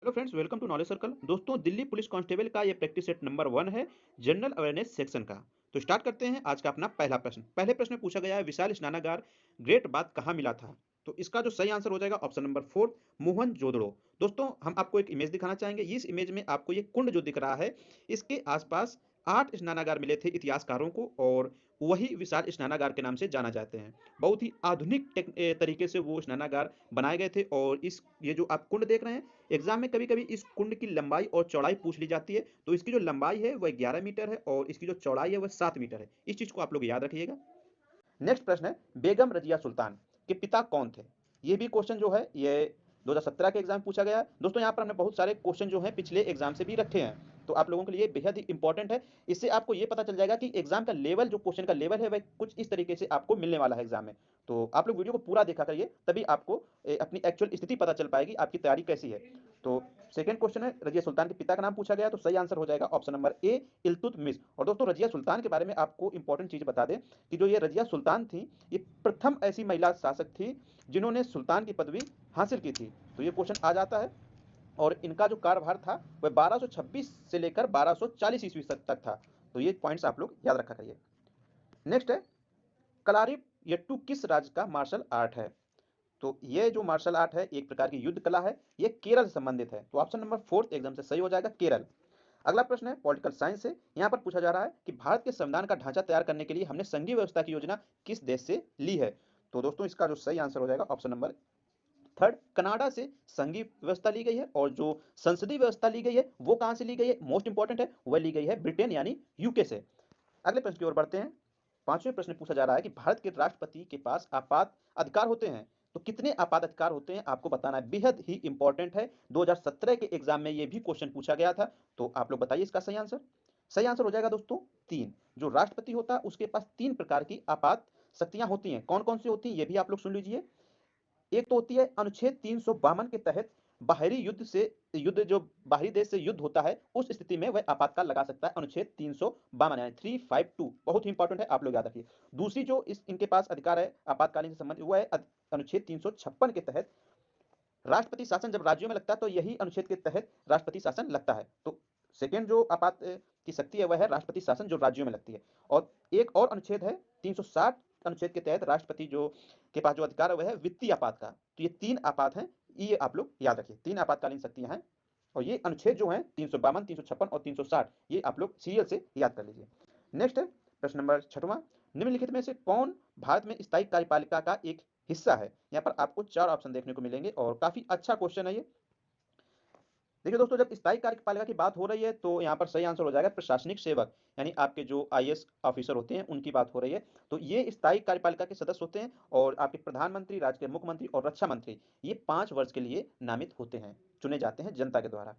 Hello friends, welcome to knowledge circle. दोस्तों, Delhi police constable का ये प्रैक्टिस सेट नंबर 1 है, जनरल अवेयरनेस सेक्शन का। तो स्टार्ट करते हैं आज का अपना पहला प्रश्न। पहले प्रश्न में पूछा गया है, विशाल स्नानागार ग्रेट बाथ कहाँ मिला था? तो इसका जो सही आंसर हो जाएगा ऑप्शन नंबर 4, मोहनजोदड़ो। दोस्तों, हम आपको एक इमेज दिखाना चाहेंगे। इस इमेज में आपको ये कुंड जो दिख रहा है, इसके आसपास 8 स्नानागार मिले थे इतिहासकारों को, और वही विशाल स्नानागार के नाम से जाना जाते हैं। बहुत ही आधुनिक तरीके से वो स्नानागार बनाए गए थे। और इस ये जो आप कुंड देख रहे हैं, एग्जाम में कभी-कभी इस कुंड की लंबाई और चौड़ाई पूछ ली जाती है। तो इसकी जो लंबाई है वह 11 मीटर है और इसकी जो चौड़ाई है वह 7 मीटर है। इस चीज़ को आप लोग याद रखिएगा। नेक्स्ट प्रश्न है, बेगम रजिया सुल्तान के पिता कौन थे? ये भी क्वेश्चन जो है ये 2017 के एग्जाम में पूछा गया है। दोस्तों, यहाँ पर हमने बहुत सारे क्वेश्चन जो हैं पिछले एग्जाम से भी रखे हैं, तो आप लोगों के लिए बेहद ही इंपॉर्टेंट है। इससे आपको ये पता चल जाएगा कि एग्जाम का लेवल, जो क्वेश्चन का लेवल है, वह कुछ इस तरीके से आपको मिलने वाला है एग्जाम में। तो आप लोग वीडियो को पूरा देखा करिए, तभी आपको अपनी एक्चुअल स्थिति पता चल पाएगी, आपकी तैयारी कैसी है। तो सेकंड क्वेश्चन है, रजिया सुल्तान के पिता का नाम पूछा गया, तो सही आंसर हो जाएगा ऑप्शन नंबर ए, इल्तुतमिश। और दोस्तों, रजिया सुल्तान के बारे में आपको इंपॉर्टेंट चीज बता दें कि जो ये रजिया सुल्तान थी, ये प्रथम ऐसी महिला शासक थी जिन्होंने सुल्तान की पदवी हासिल की थी। तो ये क्वेश्चन आ जाता है। और इनका जो कार्यभार था वह 1226 से लेकर 1240 ईस्वी तक था। तो ये पॉइंट्स आप लोग याद रखा करिए। नेक्स्ट है, कलारीपयट्टू किस राज्य का मार्शल आर्ट है? तो ये जो मार्शल आर्ट है, एक प्रकार की युद्ध कला है, ये केरल से संबंधित है। तो ऑप्शन नंबर 4 एकदम से सही हो जाएगा, केरल। अगला प्रश्न है पॉलिटिकल साइंस से। यहाँ पर पूछा जा रहा है कि भारत के संविधान का ढांचा तैयार करने के लिए हमने संघीय व्यवस्था की योजना किस देश से ली है? तो दोस्तों, इसका जो सही आंसर हो जाएगा ऑप्शन नंबर 3, कनाडा से संघीय व्यवस्था ली गई है। और जो संसदीय व्यवस्था ली गई है वो कहां से ली गई है, मोस्ट इंपॉर्टेंट है, वह ली गई है ब्रिटेन यानी यूके से। अगले प्रश्न की ओर बढ़ते हैं। पांचवें प्रश्न पूछा जा रहा है कि भारत के राष्ट्रपति के पास आपात अधिकार होते हैं, तो कितने आपात अधिकार होते हैं आपको बताना है। बेहद ही इंपॉर्टेंट है, 2017 के एग्जाम में ये भी क्वेश्चन पूछा गया था। तो आप लोग बताइए इसका सही आंसर। सही आंसर हो जाएगा दोस्तों 3। जो राष्ट्रपति होता है उसके पास 3 प्रकार की आपात शक्तियां होती हैं। कौन कौन सी होती हैं ये भी आप लोग सुन लीजिए। एक तो होती है अनुच्छेद 352 के तहत, बाहरी युद्ध से, युद्ध जो बाहरी देश से युद्ध होता है उस स्थिति में वह आपातकाल लगा सकता है, अनुच्छेद 352 यानी 352। बहुत ही इंपॉर्टेंट है, आप लोग याद रखिए। दूसरी जो इस इनके पास अधिकार है आपातकालीन से संबंधित, वो है अनुच्छेद 356 के तहत। राष्ट्रपति शासन जब राज्यों में लगता है तो यही अनुच्छेद के तहत राष्ट्रपति शासन लगता है। तो सेकेंड जो आपात की शक्ति है वह है राष्ट्रपति शासन जो राज्यों में लगती है। और एक और अनुच्छेद है 360 अनुच्छेद के तहत राष्ट्रपति जो के पास जो अधिकार है वह है वित्तीय आपात का। तो ये 3 आपात हैं, ये आप लोग याद रखिए, 3 आपातकालीन शक्तियां हैं। और ये अनुच्छेद जो हैं 352, 356 और 360, ये आप लोग सीरियल से याद कर लीजिए। नेक्स्ट है प्रश्न नंबर 6वां, निम्नलिखित में से कौन भारत में स्थायी कार्यपालिका का एक हिस्सा है? यहाँ पर आपको 4 ऑप्शन देखने को मिलेंगे और काफी अच्छा क्वेश्चन है ये। देखिए दोस्तों, जब स्थायी कार्यपालिका की बात हो रही है तो यहाँ पर सही आंसर हो जाएगा प्रशासनिक सेवक, यानी आपके जो आईएएस ऑफिसर होते हैं उनकी बात हो रही है। तो ये स्थायी कार्यपालिका के सदस्य होते हैं। और आपके प्रधानमंत्री, राज्य के मुख्यमंत्री और रक्षा मंत्री, ये 5 वर्ष के लिए नामित होते हैं, चुने जाते हैं जनता के द्वारा।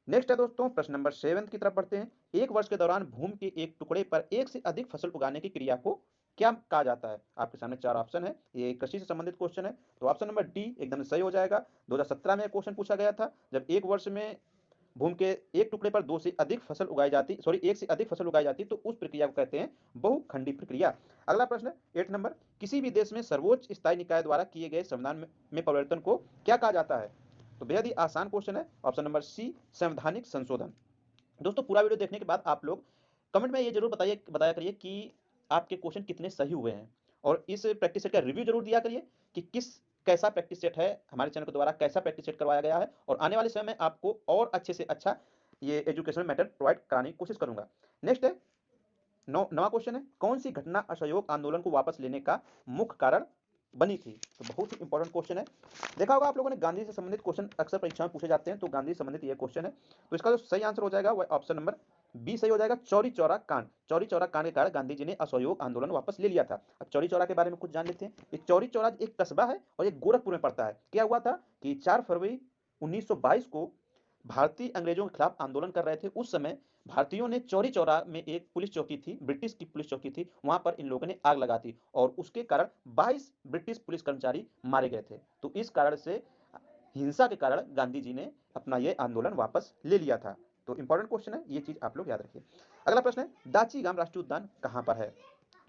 नेक्स्ट है दोस्तों, प्रश्न नंबर 7 की तरफ बढ़ते हैं। एक वर्ष के दौरान भूमि के एक टुकड़े पर एक से अधिक फसल उगाने की क्रिया को क्या कहा जाता है? आपके सामने 4 ऑप्शन है, ये कृषि से संबंधित क्वेश्चन है। तो ऑप्शन नंबर डी एकदम सही हो जाएगा। 2017 में क्वेश्चन पूछा गया था, जब एक वर्ष में भूमि के एक टुकड़े पर 2 से अधिक फसल उगाई जाती, सॉरी, एक से अधिक फसल उगाई जाती, तो उस प्रक्रिया को कहते हैं बहुखंडी प्रक्रिया। अगला प्रश्न 8 नंबर, किसी भी देश में सर्वोच्च स्थायी निकाय द्वारा किए गए संविधान में परिवर्तन को क्या कहा जाता है? तो बेहद ही आसान क्वेश्चन है, ऑप्शन नंबर सी, संवैधानिक संशोधन। दोस्तों, पूरा वीडियो देखने के बाद आप लोग कमेंट में ये जरूर बताया करिए कि आपके क्वेश्चन कितने सही हुए हैं। और इस प्रैक्टिस सेट का रिव्यू जरूर दिया करिए कि कैसा प्रैक्टिस सेट है, हमारे चैनल के द्वारा कैसा प्रैक्टिस सेट करवाया गया है। और आने वाले समय में आपको और अच्छे से अच्छा ये एजुकेशनल मैटर प्रोवाइड कराने की कोशिश करूंगा। नेक्स्ट है, नवा क्वेश्चन है, कौन सी घटना असहयोग आंदोलन को वापस लेने का मुख्य कारण बनी थी? तो बहुत ही इंपॉर्टेंट क्वेश्चन है। देखा होगा आप लोगों ने, गांधी से संबंधित क्वेश्चन अक्सर परीक्षा में पूछे जाते हैं, तो गांधी से संबंधित ये क्वेश्चन है। तो इसका जो सही आंसर हो जाएगा वह ऑप्शन नंबर बी सही हो जाएगा, चौरी चौरा कांड। चौरी चौरा कांड के कारण गांधी जी ने असहयोग आंदोलन वापस ले लिया था। अब चौरी चौरा के बारे में कुछ जान लेते हैं। ये चौरी चौरा एक कस्बा है और ये गोरखपुर में पड़ता है। क्या हुआ था कि 4 फरवरी 1922 को भारतीय अंग्रेजों के खिलाफ आंदोलन कर रहे थे। उस समय भारतीयों ने चौरी चौरा में एक पुलिस चौकी थी, ब्रिटिश की पुलिस चौकी थी, वहां पर इन लोगों ने आग लगा दी और उसके कारण 22 ब्रिटिश पुलिस कर्मचारी मारे गए थे। तो इस कारण से, हिंसा के कारण, गांधी जी ने अपना ये आंदोलन वापस ले लिया था। तो इंपॉर्टेंट क्वेश्चन है, ये चीज आप लोग याद रखिए। अगला प्रश्न है, दाची गांव राष्ट्रीय उद्यान कहां पर है?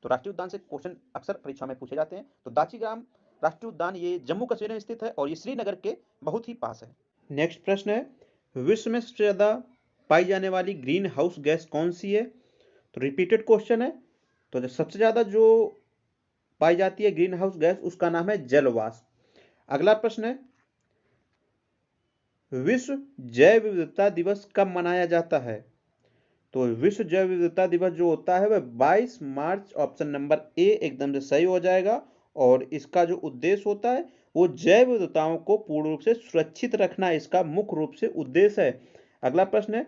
तो राष्ट्रीय उद्यान से क्वेश्चन अक्सर परीक्षा में पूछे जाते हैं। तो दाची गांव राष्ट्रीय उद्यान ये जम्मू कश्मीर में स्थित है और ये श्रीनगर के बहुत ही पास है। नेक्स्ट प्रश्न है, विश्व में सबसे ज्यादा पाई जाने वाली ग्रीन हाउस गैस कौन सी है? तो रिपीटेड क्वेश्चन है। तो जो सबसे ज्यादा जो पाई जाती है ग्रीन हाउस गैस, उसका नाम है जलवाष्प। अगला प्रश्न है, विश्व जैव विविधता दिवस कब मनाया जाता है? तो विश्व जैव विविधता दिवस जो होता है वह 22 मार्च, ऑप्शन नंबर ए एकदम से सही हो जाएगा। और इसका जो उद्देश्य होता है वो जैव विविधताओं को पूर्ण रूप से सुरक्षित रखना इसका मुख्य रूप से उद्देश्य है। अगला प्रश्न है,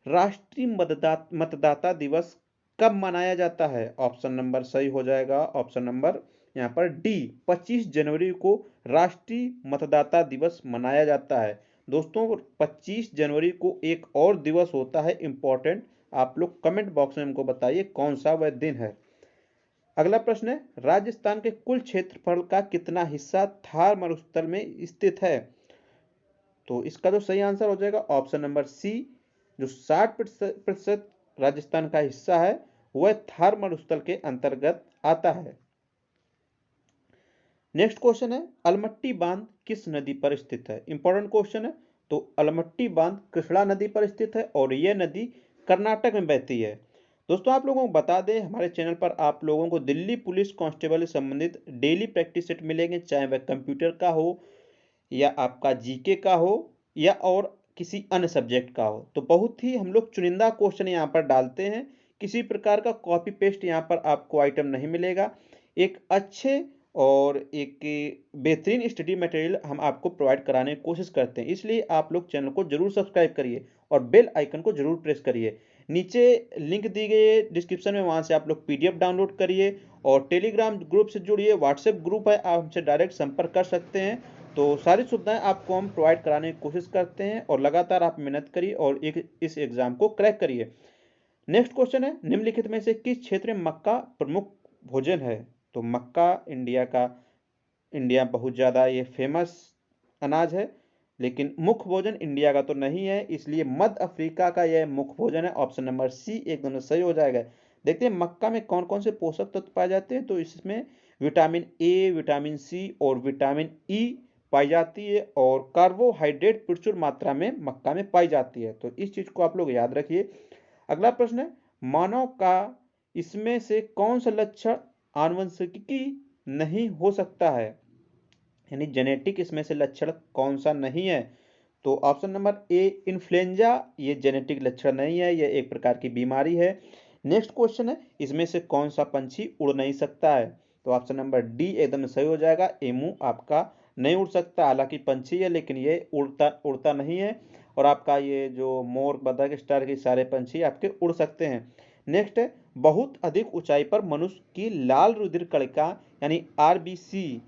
राष्ट्रीय मतदाता दिवस कब मनाया जाता है? ऑप्शन नंबर सही हो जाएगा, ऑप्शन नंबर यहाँ पर डी, 25 जनवरी को राष्ट्रीय मतदाता दिवस मनाया जाता है। दोस्तों 25 जनवरी को एक और दिवस होता है इंपॉर्टेंट, आप लोग कमेंट बॉक्स में हमको बताइए कौन सा वह दिन है। अगला प्रश्न है, राजस्थान के कुल क्षेत्रफल का कितना हिस्सा थार मरुस्थल में स्थित है? तो इसका जो सही आंसर हो जाएगा ऑप्शन नंबर सी, जो 60% राजस्थान का हिस्सा है वह थार मरुस्थल के अंतर्गत आता है। नेक्स्ट क्वेश्चन है, अलमट्टी बांध किस नदी पर स्थित है? इंपॉर्टेंट क्वेश्चन है। तो अलमट्टी बांध कृष्णा नदी पर स्थित है और यह नदी कर्नाटक में बहती है। दोस्तों आप लोगों को बता दें, हमारे चैनल पर आप लोगों को दिल्ली पुलिस कांस्टेबल से संबंधित डेली प्रैक्टिस सेट मिलेंगे, चाहे वह कंप्यूटर का हो या आपका जीके का हो या और किसी अन्य सब्जेक्ट का हो। तो बहुत ही हम लोग चुनिंदा क्वेश्चन यहाँ पर डालते हैं, किसी प्रकार का कॉपी पेस्ट यहाँ पर आपको आइटम नहीं मिलेगा। एक अच्छे और एक बेहतरीन स्टडी मटेरियल हम आपको प्रोवाइड कराने की कोशिश करते हैं, इसलिए आप लोग चैनल को जरूर सब्सक्राइब करिए और बेल आइकन को जरूर प्रेस करिए। नीचे लिंक दी गई है डिस्क्रिप्शन में, वहां से आप लोग पीडीएफ डाउनलोड करिए और टेलीग्राम ग्रुप से जुड़िए, व्हाट्सएप ग्रुप है, आप हमसे डायरेक्ट संपर्क कर सकते हैं। तो सारी सुविधाएं आपको हम प्रोवाइड कराने की कोशिश करते हैं और लगातार आप मेहनत करिए और इस एग्जाम को क्रैक करिए। नेक्स्ट क्वेश्चन है, निम्नलिखित में से किस क्षेत्र में मक्का प्रमुख भोजन है? तो मक्का इंडिया बहुत ज़्यादा ये फेमस अनाज है, लेकिन मुख्य भोजन इंडिया का तो नहीं है, इसलिए मध्य अफ्रीका का यह मुख्य भोजन है। ऑप्शन नंबर सी एकदम सही हो जाएगा। देखते हैं मक्का में कौन कौन से पोषक तत्व पाए जाते हैं। तो इसमें विटामिन ए, विटामिन सी और विटामिन ई पाई जाती है और कार्बोहाइड्रेट प्रचुर मात्रा में मक्का में पाई जाती है। तो इस चीज को आप लोग याद रखिए। अगला प्रश्न है, मानव का इसमें से कौन सा लक्षण आनुवंशिकी नहीं हो सकता है? यानी जेनेटिक इसमें से लक्षण कौन सा नहीं है? तो ऑप्शन नंबर ए इन्फ्लुएंजा, ये जेनेटिक लक्षण नहीं है, यह एक प्रकार की बीमारी है। नेक्स्ट क्वेश्चन है, इसमें से कौन सा पंछी उड़ नहीं सकता है? तो ऑप्शन नंबर डी एकदम सही हो जाएगा, एमू आपका नहीं उड़ सकता, हालांकि पंछी है लेकिन ये उड़ता नहीं है। और आपका ये जो मोर, बतख, स्टार के सारे पंछी आपके उड़ सकते हैं। नेक्स्ट है, बहुत अधिक ऊंचाई पर मनुष्य की लाल रुधिर कणिका यानी आरबीसी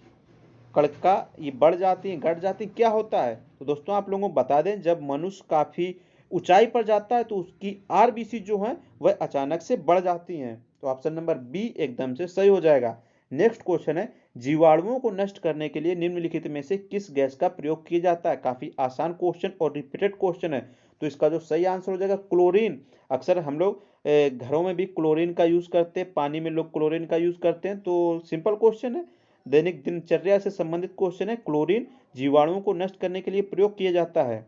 कणिका ये बढ़ जाती है, घट जाती है, क्या होता है? तो दोस्तों आप लोगों को बता दें, जब मनुष्य काफी ऊंचाई पर जाता है तो उसकी आरबीसी जो है वह अचानक से बढ़ जाती हैं। तो ऑप्शन नंबर बी एकदम से सही हो जाएगा। नेक्स्ट क्वेश्चन है, जीवाणुओं को नष्ट करने के लिए निम्नलिखित में से किस गैस का प्रयोग किया जाता है? काफी आसान क्वेश्चन और रिपीटेड क्वेश्चन है। तो इसका जो सही आंसर हो जाएगा क्लोरीन। अक्सर हम लोग घरों में भी क्लोरीन का यूज करते हैं, पानी में लोग क्लोरीन का यूज करते हैं। तो सिंपल क्वेश्चन है, दैनिक दिनचर्या से संबंधित क्वेश्चन है, क्लोरीन जीवाणुओं को नष्ट करने के लिए प्रयोग किया जाता है।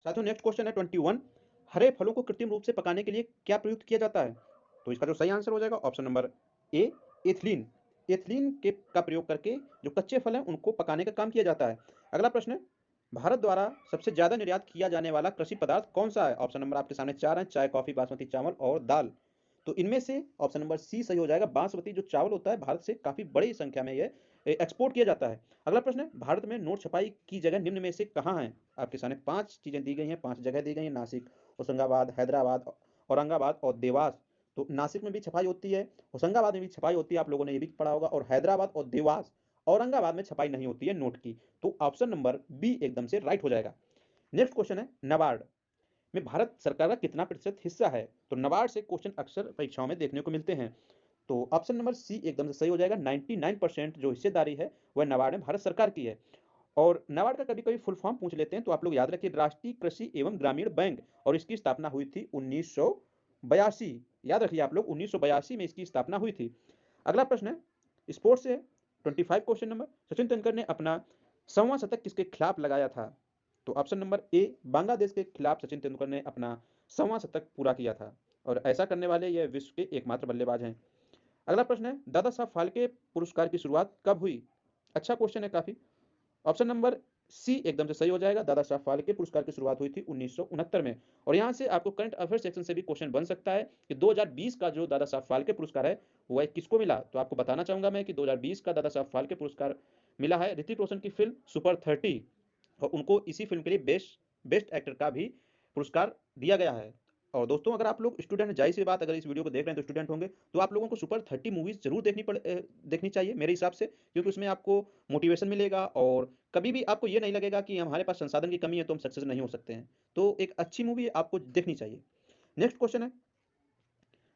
साथियों नेक्स्ट क्वेश्चन है 21, हरे फलों को कृत्रिम रूप से पकाने के लिए क्या प्रयुक्त किया जाता है? तो इसका जो सही आंसर हो जाएगा option number A ethylene. Ethylene के का प्रयोग करके जो कच्चे फल हैं उनको पकाने का काम किया जाता है। अगला प्रश्न है, भारत द्वारा सबसे ज्यादा निर्यात किया जाने वाला कृषि पदार्थ कौन सा है? ऑप्शन नंबर आपके सामने चार है, चाय, कॉफी, बासमती चावल और दाल। तो इनमें से ऑप्शन नंबर सी सही हो जाएगा, बासमती जो चावल होता है भारत से काफी बड़ी संख्या में ये एक्सपोर्ट किया जाता है। अगला प्रश्न है, भारत में नोट छपाई की जगह निम्न में से कहाँ है? आपके सामने पांच चीजें दी गई हैं, पांच जगह दी गई हैं, नासिक, होशंगाबाद, हैदराबाद, औरंगाबाद और देवास। तो नासिक में भी छपाई होती है, होशंगाबाद में भी छपाई होती है, आप लोगों ने ये भी पढ़ा होगा, और हैदराबाद और देवास औरंगाबाद में छपाई नहीं होती है नोट की। तो ऑप्शन नंबर बी एकदम से राइट हो जाएगा। नेक्स्ट क्वेश्चन है, नाबार्ड में भारत सरकार का कितना प्रतिशत हिस्सा है? तो नाबार्ड से क्वेश्चन अक्सर परीक्षाओं में देखने को मिलते हैं। तो ऑप्शन नंबर सी एकदम से सही हो जाएगा, 99% जो हिस्सेदारी है वह नाबार्ड में भारत सरकार की है। और नाबार्ड का कभी कभी फुल फॉर्म पूछ लेते हैं, तो आप लोग याद रखिए, राष्ट्रीय कृषि एवं ग्रामीण बैंक, और इसकी स्थापना हुई थी 1982। याद रखिए आप लोग, 1982 में इसकी स्थापना हुई थी। अगला प्रश्न है स्पोर्ट्स से 25 क्वेश्चन नंबर, सचिन तेंदुलकर ने अपना 100वां शतक किसके खिलाफ लगाया था? तो ऑप्शन नंबर ए, बांग्लादेश के खिलाफ सचिन तेंदुलकर ने अपना 100वां शतक पूरा किया था और ऐसा करने वाले यह विश्व के एकमात्र बल्लेबाज हैं। अगला प्रश्न है, दादा साहब फाल्के पुरस्कार की शुरुआत कब हुई? अच्छा क्वेश्चन है काफी। ऑप्शन नंबर सी एकदम से सही हो जाएगा। दादा साहब फाल्के पुरस्कार की शुरुआत हुई थी 1969 में। और यहाँ से आपको करंट अफेयर सेक्शन से भी क्वेश्चन बन सकता है कि 2020 का जो दादा साहब फाल्के पुरस्कार है वह किसको मिला। तो आपको बताना चाहूंगा मैं कि 2020 का दादा साहब फाल्के पुरस्कार मिला है ऋतिक रोशन की फिल्म सुपर 30 और उनको इसी फिल्म के लिए बेस्ट बेस्ट एक्टर का भी पुरस्कार दिया गया है। और दोस्तों अगर आप लोग स्टूडेंट, जाहिर सी बात, अगर इस वीडियो को देख रहे हैं तो स्टूडेंट होंगे, तो आप लोगों को सुपर 30 मूवीज जरूर देखनी चाहिए मेरे हिसाब से, क्योंकि उसमें आपको मोटिवेशन मिलेगा और कभी भी आपको ये नहीं लगेगा कि हमारे पास संसाधन की कमी है तो हम सक्सेस नहीं हो सकते हैं। तो एक अच्छी मूवी आपको देखनी चाहिए। नेक्स्ट क्वेश्चन है,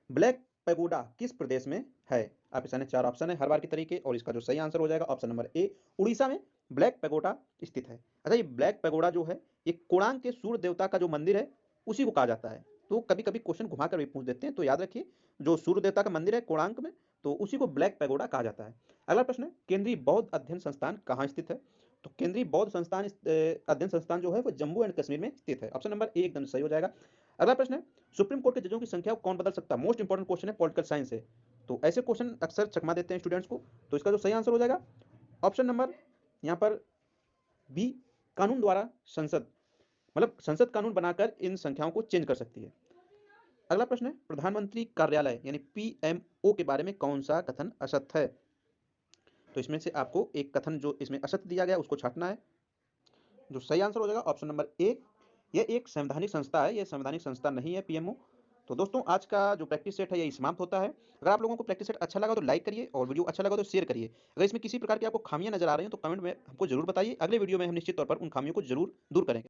ब्लैक पैगोडा किस प्रदेश में है? आपके सामने चार ऑप्शन है हर बार की तरीके, और इसका जो सही आंसर हो जाएगा ऑप्शन नंबर ए, उड़ीसा में ब्लैक पैगोडा स्थित है। अच्छा, ये ब्लैक पैगोडा जो है ये कोणार्क के सूर्य देवता का जो मंदिर है उसी को कहा जाता है। तो कभी कभी क्वेश्चन घुमा कर भी पूछ देते हैं, तो याद रखिए जो सूर्य देवता का मंदिर है कोणार्क में, तो उसी को ब्लैक पैगोडा कहा जाता है। अगला प्रश्न है, केंद्रीय बौद्ध अध्ययन संस्थान कहाँ स्थित है? तो केंद्रीय बौद्ध संस्थान अध्ययन संस्थान जो है वो जम्मू एंड कश्मीर में स्थित है। ऑप्शन नंबर ए एकदम सही हो जाएगा। अगला प्रश्न है, सुप्रीम कोर्ट के जजों की संख्या को कौन बदल सकता है? मोस्ट इंपॉर्टेंट क्वेश्चन है, पॉलिटिकल साइंस है, तो ऐसे क्वेश्चन अक्सर चकमा देते हैं स्टूडेंट्स को। तो इसका जो सही आंसर हो जाएगा ऑप्शन नंबर यहाँ पर बी, कानून द्वारा संसद, मतलब संसद कानून बनाकर इन संख्याओं को चेंज कर सकती है। अगला प्रश्न है, प्रधानमंत्री कार्यालय यानी पीएमओ के बारे में कौन सा कथन असत्य है? तो इसमें से आपको एक कथन जो इसमें असत्य दिया गया उसको छांटना है। जो सही आंसर हो जाएगा ऑप्शन नंबर ए, यह एक संवैधानिक संस्था है, यह संवैधानिक संस्था नहीं है पीएमओ। तो दोस्तों आज का जो प्रैक्टिस सेट है यही समाप्त होता है। अगर आप लोगों को प्रैक्टिस सेट अच्छा लगा तो लाइक करिए और वीडियो अच्छा लगा तो शेयर करिए। अगर इसमें किसी प्रकार की आपको खामियां नजर आ रही हैं तो कमेंट में हमको जरूर बताइए, अगले वीडियो में हम निश्चित तौर पर उन खामियों को जरूर दूर करेंगे।